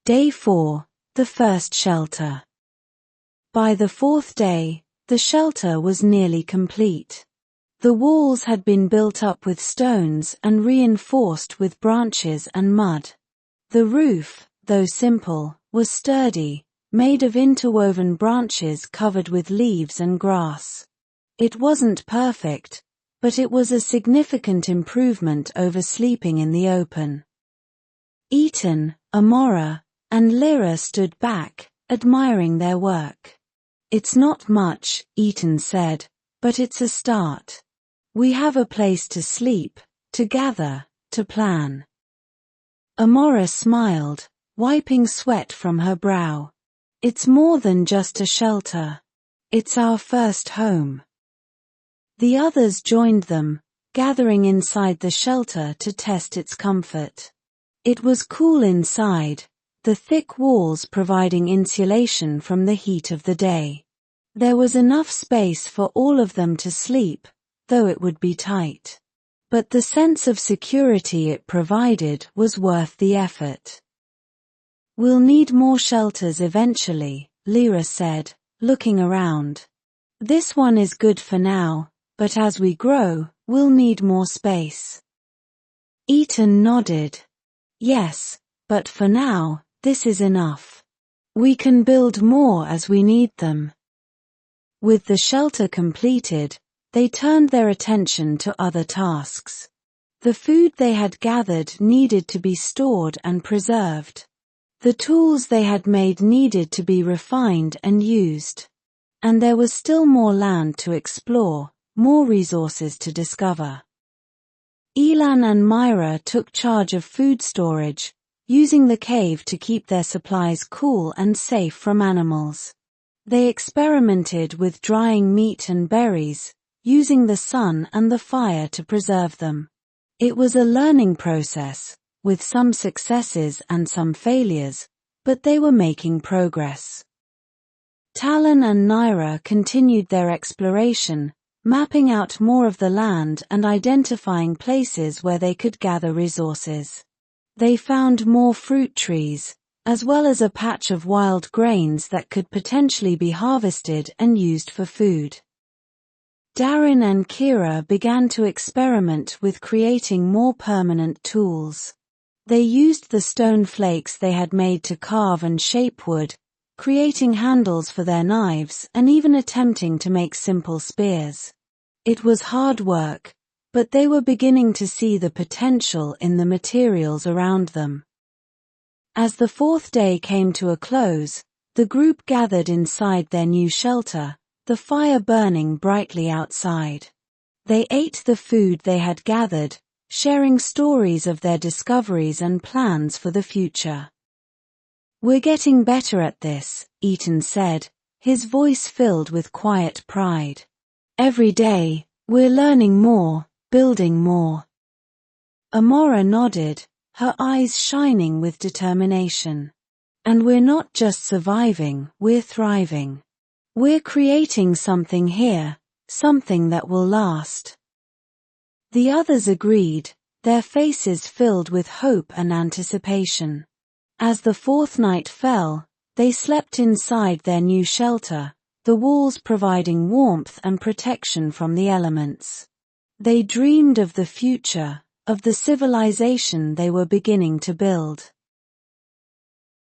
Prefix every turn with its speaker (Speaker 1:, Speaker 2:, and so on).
Speaker 1: Day 4, the first shelter. By the fourth day, the shelter was nearly complete. The walls had been built up with stones and reinforced with branches and mud. The roof, though simple, was sturdy, made of interwoven branches covered with leaves and grass. It wasn't perfect, but it was a significant improvement over sleeping in the open. Ethan, Amora, and Lyra stood back, admiring their work. "It's not much," Ethan said, "but it's a start. We have a place to sleep, to gather, to plan." Amora smiled, wiping sweat from her brow. "It's more than just a shelter. It's our first home." The others joined them, gathering inside the shelter to test its comfort. It was cool inside, the thick walls providing insulation from the heat of the day. There was enough space for all of them to sleep, though it would be tight. But the sense of security it provided was worth the effort. "We'll need more shelters eventually," Lyra said, looking around. "This one is good for now, but as we grow, we'll need more space." Ethan nodded. "Yes, but for now, this is enough. We can build more as we need them." With the shelter completed, they turned their attention to other tasks. The food they had gathered needed to be stored and preserved. The tools they had made needed to be refined and used. And there was still more land to explore, more resources to discover. Elan and Myra took charge of food storage, using the cave to keep their supplies cool and safe from animals. They experimented with drying meat and berries, using the sun and the fire to preserve them. It was a learning process, with some successes and some failures, but they were making progress. Talon and Naira continued their exploration, mapping out more of the land and identifying places where they could gather resources. They found more fruit trees, as well as a patch of wild grains that could potentially be harvested and used for food. Darren and Kira began to experiment with creating more permanent tools. They used the stone flakes they had made to carve and shape wood, creating handles for their knives and even attempting to make simple spears. It was hard work, but they were beginning to see the potential in the materials around them. As the fourth day came to a close, the group gathered inside their new shelter, the fire burning brightly outside. They ate the food they had gathered, sharing stories of their discoveries and plans for the future. "We're getting better at this," Ethan said, his voice filled with quiet pride. "Every day, we're learning more, building more." Amora nodded, her eyes shining with determination. "And we're not just surviving, we're thriving. We're creating something here, something that will last." The others agreed, their faces filled with hope and anticipation. As the fourth night fell, they slept inside their new shelter, the walls providing warmth and protection from the elements. They dreamed of the future, of the civilization they were beginning to build.